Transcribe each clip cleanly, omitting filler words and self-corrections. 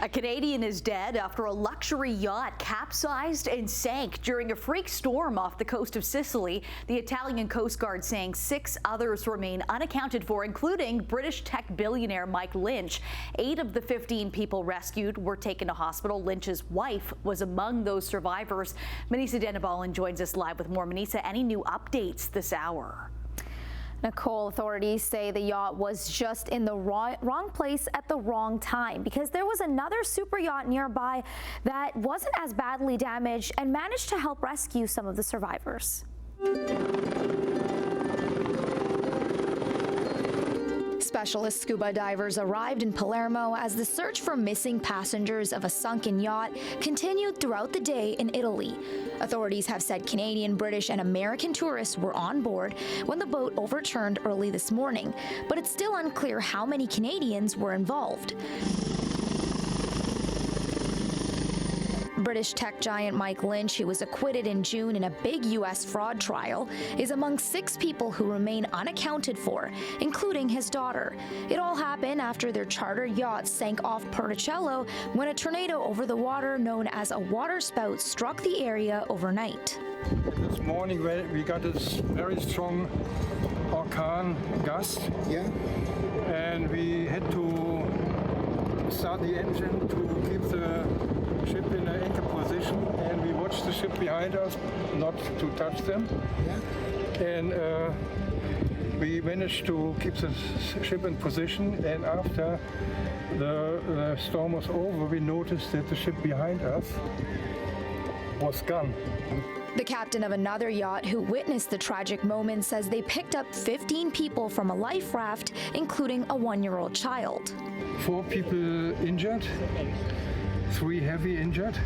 A Canadian is dead after a luxury yacht capsized and sank during a freak storm off the coast of Sicily. The Italian Coast Guard saying 6 others remain unaccounted for, including British tech billionaire Mike Lynch. 8 of the 15 people rescued were taken to hospital. Lynch's wife was among those survivors. Manisa Denabalan joins us live with more. Manisa, any new updates this hour? Nicole, authorities say the yacht was just in the wrong place at the wrong time because there was another super yacht nearby that wasn't as badly damaged and managed to help rescue some of the survivors. Specialist scuba divers arrived in Palermo as the search for missing passengers of a sunken yacht continued throughout the day in Italy. Authorities have said Canadian, British, and American tourists were on board when the boat overturned early this morning, but it's still unclear how many Canadians were involved. British tech giant Mike Lynch, who was acquitted in June in a big U.S. fraud trial, is among 6 people who remain unaccounted for, including his daughter. It all happened after their charter yacht sank off Porticello when a tornado over the water known as a waterspout struck the area overnight. This morning we got this very strong orkan gust, and we had to start the engine to keep the ship in an anchor position, and we watched the ship behind us not to touch them. And we managed to keep the ship in position, and after the storm was over, we noticed that the ship behind us was gone. The captain of another yacht who witnessed the tragic moment says they picked up 15 people from a life raft, including a 1-year-old child. 4 people injured, 3 heavy injured,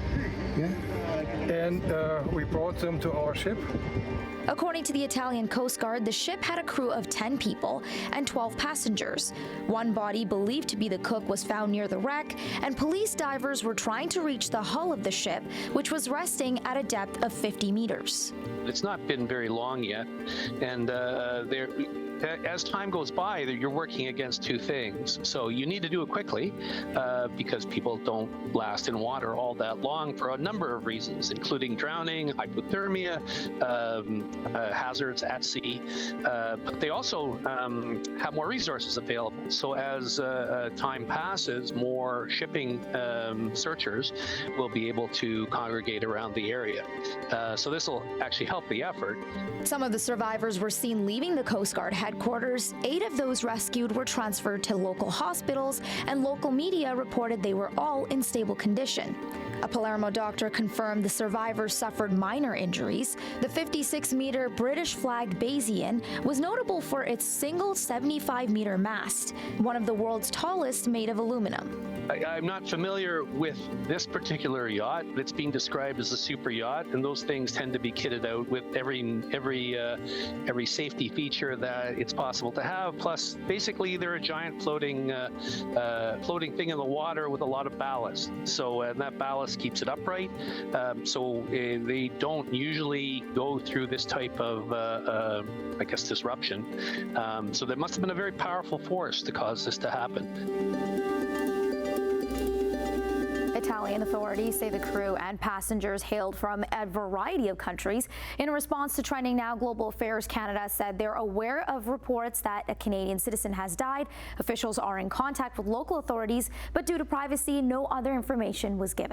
and we brought them to our ship. According to the Italian Coast Guard, the ship had a crew of 10 people and 12 passengers. One body believed to be the cook was found near the wreck, and police divers were trying to reach the hull of the ship, which was resting at a depth of 50 meters. It's not been very long yet, and as time goes by, you're working against 2 things. So you need to do it quickly because people don't last in water all that long for a number of reasons, including drowning, hypothermia, hazards at sea. But they also have more resources available. So as time passes, more shipping searchers will be able to congregate around the area. So this will actually help the effort. Some of the survivors were seen leaving the Coast Guard headquarters. 8 of those rescued were transferred to local hospitals, and local media reported they were all in stable condition. A Palermo doctor confirmed the survivors suffered minor injuries. The 56-meter British-flagged Bayesian was notable for its single 75-meter mast, one of the world's tallest made of aluminum. I'm not familiar with this particular yacht. It's being described as a super yacht, and those things tend to be kitted out with every safety feature that it's possible to have. Plus, basically, they're a giant floating thing in the water with a lot of ballast. So that ballast keeps it upright. So they don't usually go through this type of, disruption. So there must have been a very powerful force to cause this to happen. Italian authorities say the crew and passengers hailed from a variety of countries. In response to Trending Now, Global Affairs Canada said they're aware of reports that a Canadian citizen has died. Officials are in contact with local authorities, but due to privacy, no other information was given.